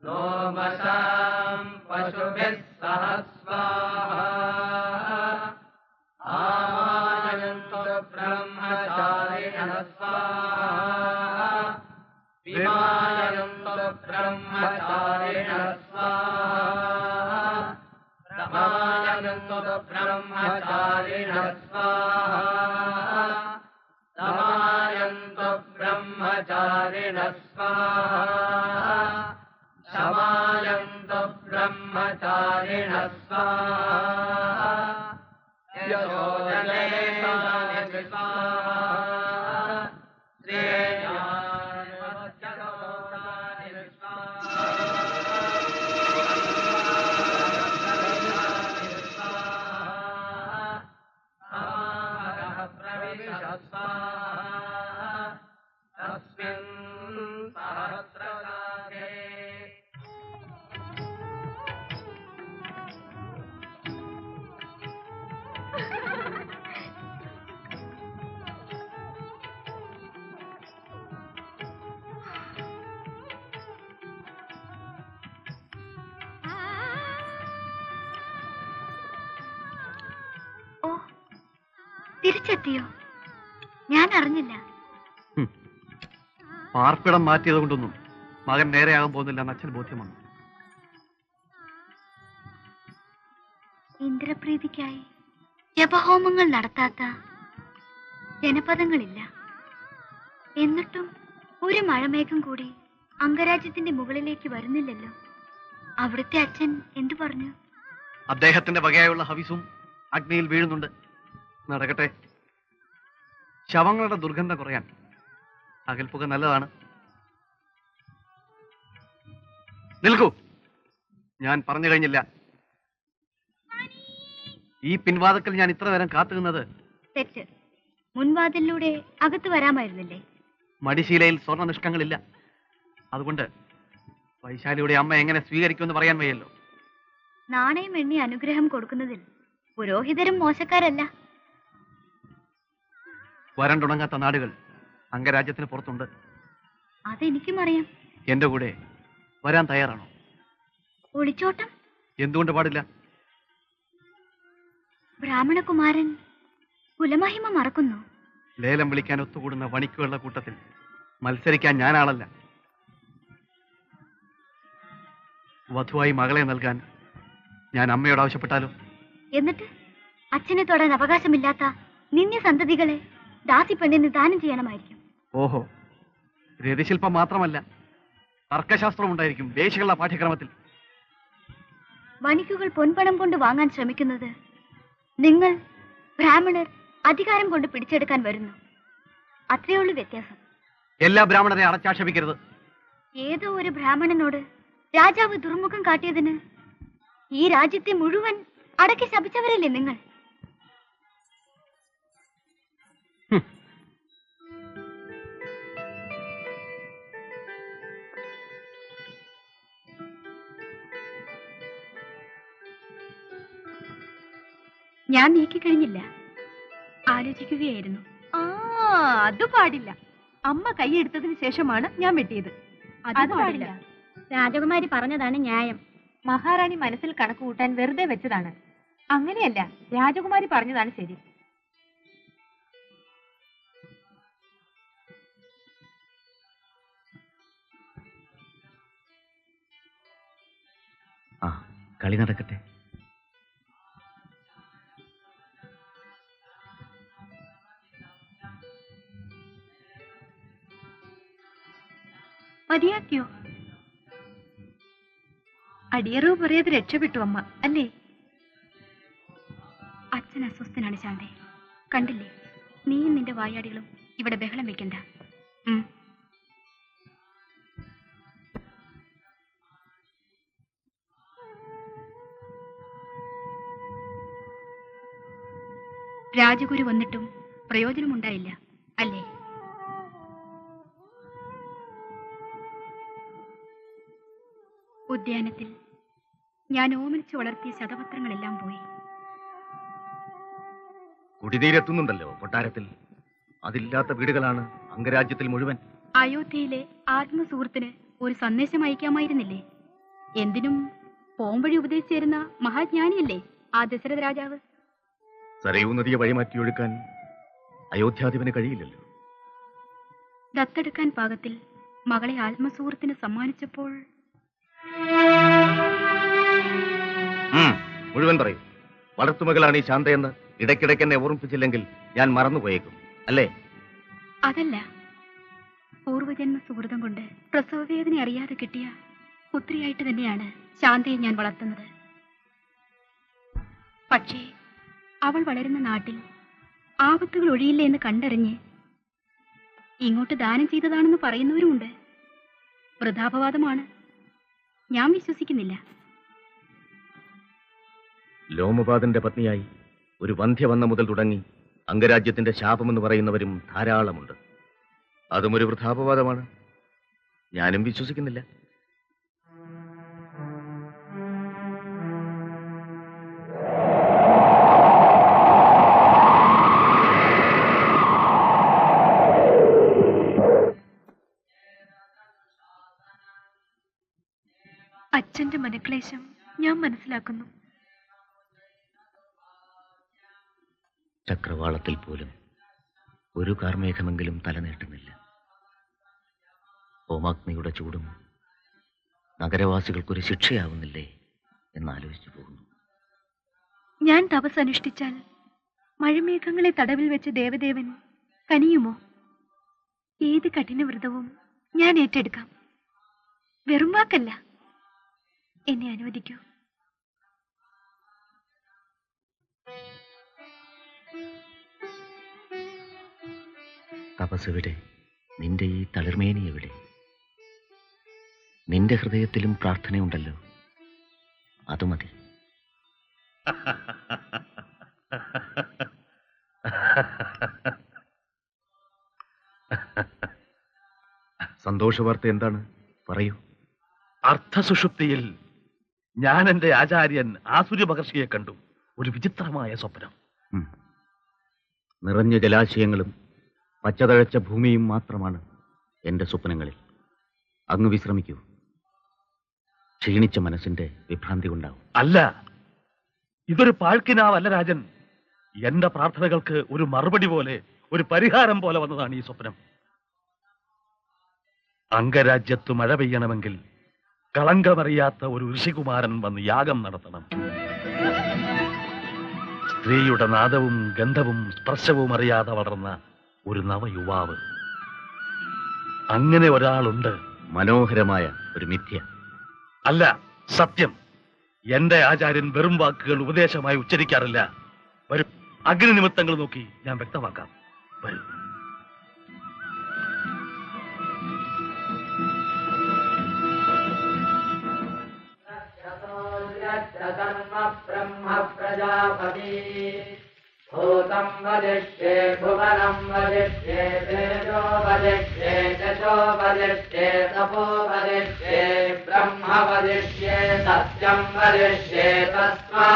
लोमसां पशुभिः सह स्वाहा आमायन्तु ब्रह्मचारिणः स्वाहा विमायन्तु ब्रह्मचारिणः स्वाहा समायन्तु ब्रह्मचारिणः स्वाहा समायन्तु ब्रह्मचारिणः स्वाहा समायन्तु ब्रह्मचारिणः स्वाहा यशोजने स्वाहा श्रेयान्वत्यसोदानि स्वाहा समाहरः प्रविश स्वाहा तस्मिन् सहस्रशाखे തിരിച്ചെത്തിയോ? ഞാൻ അറിഞ്ഞില്ല. പാർപ്പിടം മാറ്റിയത് കൊണ്ടൊന്നും മകൻ നേരെയാകാൻ പോകുന്നില്ല എന്ന് അച്ഛൻ ബോധ്യമാണ്. ഇന്ദ്രപ്രീതിക്കായി ജപഹോമങ്ങൾ നടത്താത്ത ജനപദങ്ങളില്ല. എന്നിട്ടും ഒരു മഴമേഘം കൂടി അംഗരാജ്യത്തിന്റെ മുകളിലേക്ക് വരുന്നില്ലല്ലോ. അവിടുത്തെ അച്ഛൻ എന്തു പറഞ്ഞു? അദ്ദേഹത്തിന്റെ വകയായുള്ള ഹവിസും അഗ്നിയിൽ വീഴുന്നുണ്ട്. നടക്കട്ടെ. ശവങ്ങളുടെ ദുർഗന്ധം കുറയാൻ അകൽപ്പുക നല്ലതാണ്. നിൽക്കൂ, ഞാൻ പറഞ്ഞു കഴിഞ്ഞില്ല. ഈ പിൻവാതിക്കൽ ഞാൻ ഇത്ര നേരം കാത്തുനിന്നത് തെറ്റ്. മുൻവാതിലൂടെ അകത്ത് വരാമായിരുന്നില്ലേ? മടിശീലയിൽ സ്വർണ്ണ നിഷ്കങ്ങളില്ല. അതുകൊണ്ട് വൈശാലിയുടെ അമ്മ എങ്ങനെ സ്വീകരിക്കുമെന്ന് പറയാൻ വയ്യല്ലോ. നാണയം എണ്ണി അനുഗ്രഹം കൊടുക്കുന്നതിൽ പുരോഹിതരും മോശക്കാരല്ല. വരണ്ടുണങ്ങാത്ത നാടുകൾ അംഗരാജ്യത്തിന് പുറത്തുണ്ട്. അതെനിക്കും അറിയാം. എന്റെ കൂടെ വരാൻ തയ്യാറാണോ? ഒളിച്ചോട്ടം എന്തുകൊണ്ട് പാടില്ല? ബ്രാഹ്മണകുമാരൻ കുലമഹിമ മറക്കുന്നു. ലേലം വിളിക്കാൻ ഒത്തുകൂടുന്ന വണിക്കുകളുടെ കൂട്ടത്തിൽ മത്സരിക്കാൻ ഞാനാളല്ല. വധുവായി മകളെ നൽകാൻ ഞാൻ അമ്മയോട് ആവശ്യപ്പെട്ടാലോ? എന്നിട്ട് അച്ഛനെ തൊടാൻ അവകാശമില്ലാത്ത നിന്യ സന്തതികളെ ദാസി പെണ്ണിന് ദാനം ചെയ്യണമായിരിക്കും. ഓഹോ, രതിശില്പം മാത്രമല്ല, തർക്കശാസ്ത്രം ഉണ്ടായിരിക്കും വേശികളുടെ പാഠ്യക്രമത്തിൽ. വണിക്കുകൾ പൊൻപണം കൊണ്ട് വാങ്ങാൻ ശ്രമിക്കുന്നത് നിങ്ങൾ ബ്രാഹ്മണർ അധികാരം കൊണ്ട് പിടിച്ചെടുക്കാൻ വരുന്നു. അത്രയുള്ളൂ വ്യത്യാസം. എല്ലാ ബ്രാഹ്മണരെ അടച്ചാക്ഷേപിക്കരുത്. ഏതോ ഒരു ബ്രാഹ്മണനോട് രാജാവ് ദുർമുഖം കാട്ടിയതിന് ഈ രാജ്യത്തെ മുഴുവൻ അടക്കി ശപിച്ചവരല്ലേ നിങ്ങൾ? ഞാൻ നീക്കിക്കഴിഞ്ഞില്ല, ആലോചിക്കുകയായിരുന്നു. അത് പാടില്ല. അമ്മ കൈയെടുത്തതിന് ശേഷമാണ് ഞാൻ വെട്ടിയത്. അത് പാടില്ല. രാജകുമാരി പറഞ്ഞതാണ് ന്യായം. മഹാറാണി മനസ്സിൽ കണക്ക് കൂട്ടാൻ വെറുതെ വെച്ചതാണ്. അങ്ങനെയല്ല, രാജകുമാരി പറഞ്ഞതാണ് ശരി. കളി നടക്കട്ടെ. മതിയാക്കിയോ? അടിയറവ് പറയാതെ രക്ഷപ്പെട്ടു അമ്മ, അല്ലേ? അച്ഛൻ അസ്വസ്ഥനാണ് ശാന്തേ. കണ്ടില്ലേ, നീയും നിന്റെ വായാടികളും ഇവിടെ ബഹളം വെക്കണ്ട. രാജഗുരു വന്നിട്ടും പ്രയോജനമുണ്ടായില്ല, അല്ലേ? ഉദ്യാനത്തിൽ ഞാൻ ഓമനിച്ചു വളർത്തിയ ശതപത്രങ്ങളെല്ലാം പോയി. കുടിനീരെത്തുന്നുണ്ടല്ലോ കൊട്ടാരത്തിൽ. അതില്ലാത്ത വീടുകളാണ് അംഗരാജ്യത്തിൽ മുഴുവൻ. അയോധ്യയിലെ ആത്മസുഹൃത്തിന് ഒരു സന്ദേശം അയക്കാമായിരുന്നില്ലേ? എന്തിനും പോംവഴി ഉപദേശിച്ചിരുന്ന മഹാജ്ഞാനിയല്ലേ ആ ദശരഥ രാജാവ്? സരയൂ നദിയെ വഴിമാറ്റിയൊഴുക്കാൻ അയോധ്യാധിപന് കഴിയില്ലല്ലോ. ദത്തെടുക്കാൻ പാകത്തിൽ മകളെ ആത്മസുഹൃത്തിന് സമ്മാനിച്ചപ്പോൾ മുഴുവൻ പറയൂ. വളർത്തുമകളാണ് ഈ ശാന്തയെന്ന് ഇടയ്ക്കിടയ്ക്ക് എന്നെ ഓർമ്മിപ്പിച്ചില്ലെങ്കിൽ ഞാൻ മറന്നുപോയേക്കും, അല്ലേ? അതല്ല, പൂർവജന്മ സുഹൃതം കൊണ്ട് പ്രസവവേദന അറിയാതെ കിട്ടിയ പുത്രിയായിട്ട് തന്നെയാണ് ശാന്തയെ ഞാൻ വളർത്തുന്നത്. പക്ഷേ അവൾ വളരുന്ന നാട്ടിൽ ആപത്തുകൾ ഒഴിയില്ല എന്ന് കണ്ടറിഞ്ഞ് ഇങ്ങോട്ട് ദാനം ചെയ്തതാണെന്ന് പറയുന്നവരുമുണ്ട്. വൃഥാപവാദമാണ്, ഞാൻ വിശ്വസിക്കുന്നില്ല. ലോമപാദന്റെ പത്നിയായി ഒരു വന്ധ്യ വന്ന മുതൽ തുടങ്ങി അംഗരാജ്യത്തിന്റെ ശാപമെന്ന് പറയുന്നവരും ധാരാളമുണ്ട്. അതും ഒരു വൃഥാപവാദമാണ്, ഞാനും വിശ്വസിക്കുന്നില്ല. അച്ഛന്റെ മനക്ലേശം ഞാൻ മനസ്സിലാക്കുന്നു. ചക്രവാളത്തിൽ പോലും ഒരു കാർമേഘമെങ്കിലും തലനീട്ടുന്നില്ല. ഹോമാഗ്നിയുടെ ചൂടും നഗരവാസികൾക്കൊരു ശിക്ഷയാവുന്നില്ലേ എന്നാലോചിച്ചു പോകുന്നു. ഞാൻ തപസ് അനുഷ്ഠിച്ചാൽ മഴമേഘങ്ങളെ തടവിൽ വെച്ച് ദേവദേവൻ കനിയുമോ? ഏത് കഠിന വ്രതവും ഞാൻ ഏറ്റെടുക്കാം. വെറും വാക്കല്ല. എന്നെ അനുവദിക്കൂ. തപസ്സെവിടെ? നിന്റെ ഈ തളിർമേനി എവിടെ? നിന്റെ ഹൃദയത്തിലും പ്രാർത്ഥനയുണ്ടല്ലോ, അത് മതി. സന്തോഷവാർത്ത എന്താണ്? പറയൂ. അർത്ഥസുഷുപ്തിയിൽ ഞാൻ എന്റെ ആചാര്യൻ ആസുര മഹർഷിയെ കണ്ടു. ഒരു വിചിത്രമായ സ്വപ്നം. നിറഞ്ഞ ജലാശയങ്ങളും പച്ചതഴച്ച ഭൂമിയും മാത്രമാണ് എന്റെ സ്വപ്നങ്ങളിൽ. അങ്ങ് വിശ്രമിക്കൂ. ക്ഷീണിച്ച മനസ്സിന്റെ വിഭ്രാന്തി ഉണ്ടാവും. അല്ല, ഇതൊരു പാഴ്ക്കിനാവല്ല രാജൻ. എന്റെ പ്രാർത്ഥനകൾക്ക് ഒരു മറുപടി പോലെ, ഒരു പരിഹാരം പോലെ വന്നതാണ് ഈ സ്വപ്നം. അംഗരാജ്യത്ത് മഴ പെയ്യണമെങ്കിൽ കളങ്കമറിയാത്ത ഒരു ഋഷികുമാരൻ വന്ന് യാഗം നടത്തണം. സ്ത്രീയുടെ നാദവും ഗന്ധവും സ്പർശവും അറിയാതെ വളർന്ന ഒരു നവയുവാവ്. അങ്ങനെ ഒരാളുണ്ട്. മനോഹരമായ ഒരു മിഥ്യ. അല്ല, സത്യം. എന്റെ ആചാര്യൻ വെറും വാക്കുകൾ ഉപദേശമായി ഉച്ചരിക്കാറില്ല. വരും, അഗ്നിനിമിത്തങ്ങൾ നോക്കി ഞാൻ വ്യക്തമാക്കാം. വരും. ब्रह्म प्रजापति भूतं वदिष्ये भुवनं वदिष्ये तेजो वदिष्ये यशो वदिष्ये तपो वदिष्ये ब्रह्म वदिष्ये सत्यं वदिष्ये तस्मा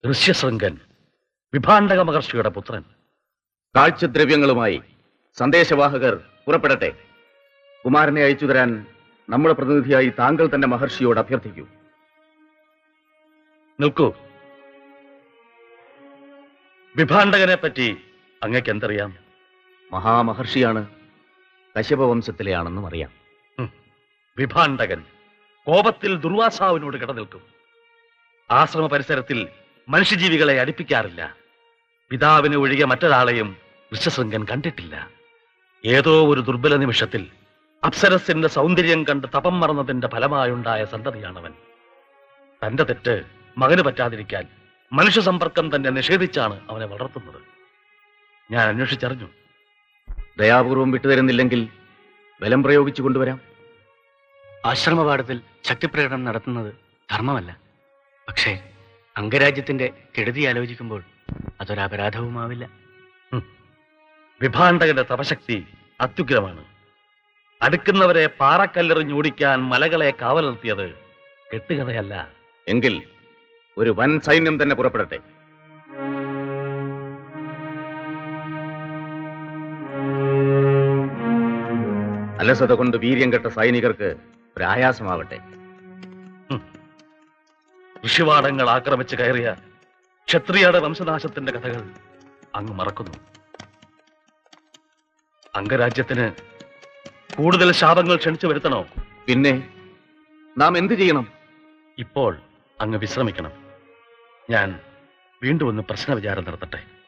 ഋഷ്യശൃംഗൻ, വിഭാണ്ഡക മഹർഷിയുടെ പുത്രൻ. കാഴ്ചദ്രവ്യങ്ങളുമായി സന്ദേശവാഹകർ പുറപ്പെടട്ടെ. കുമാരനെ അയച്ചു തരാൻ നമ്മുടെ പ്രതിനിധിയായി താങ്കൾ തന്നെ മഹർഷിയോട് അഭ്യർത്ഥിക്കൂ. നിൽക്കൂ. വിഭാണ്ഡകനെ പറ്റി അങ്ങക്ക് എന്തറിയാം? മഹാമഹർഷിയാണ്. കശ്യപവംശത്തിലെയാണെന്നും അറിയാം. വിഭാണ്ഡകൻ കോപത്തിൽ ദുർവാസാവിനോട് കിടനിൽക്കും. ആശ്രമ പരിസരത്തിൽ മനുഷ്യജീവികളെ അടുപ്പിക്കാറില്ല. പിതാവിനെ ഒഴികെ മറ്റൊരാളെയും ഋഷ്യശൃംഗൻ കണ്ടിട്ടില്ല. ഏതോ ഒരു ദുർബല നിമിഷത്തിൽ അപ്സരസിന്റെ സൗന്ദര്യം കണ്ട് തപം മറന്നതിന്റെ ഫലമായുണ്ടായ സന്തതിയാണവൻ. തന്റെ തെറ്റ് മകന് പറ്റാതിരിക്കാൻ മനുഷ്യ സമ്പർക്കം തന്നെ നിഷേധിച്ചാണ് അവനെ വളർത്തുന്നത്. ഞാൻ അന്വേഷിച്ചറിഞ്ഞു. ദയാപൂർവം വിട്ടുതരുന്നില്ലെങ്കിൽ ബലം പ്രയോഗിച്ചു കൊണ്ടുവരാം. ആശ്രമപാഠത്തിൽ ശക്തിപ്രകടനം നടത്തുന്നത് ധർമ്മമല്ല. പക്ഷേ അംഗരാജ്യത്തിന്റെ കെടുതി ആലോചിക്കുമ്പോൾ അതൊരപരാധവുമാവില്ല. വിഭാണ്ഡകന്റെ തപശക്തി അത്യുഗ്രമാണ്. അടുക്കുന്നവരെ പാറക്കല്ലെറിഞ്ഞോടിക്കാൻ മലകളെ കാവൽ നിർത്തിയത് കെട്ടുകഥയല്ല. എങ്കിൽ ഒരു വൻ സൈന്യം തന്നെ പുറപ്പെടട്ടെ. അലസത കൊണ്ട് വീര്യം കെട്ട സൈനികർക്ക് പ്രയാസമാവട്ടെ. ഋഷിവാടങ്ങൾ ആക്രമിച്ച് കയറിയ ക്ഷത്രിയയുടെ വംശനാശത്തിന്റെ കഥകൾ അങ്ങ് മറക്കുന്നു. അംഗരാജ്യത്തിന് കൂടുതൽ ശാപങ്ങൾ ക്ഷണിച്ചു വരുത്തണോ? പിന്നെ നാം എന്തു ചെയ്യണം? ഇപ്പോൾ അങ്ങ് വിശ്രമിക്കണം. ഞാൻ വീണ്ടും ഒന്ന് പ്രശ്ന വിചാരം നടത്തട്ടെ.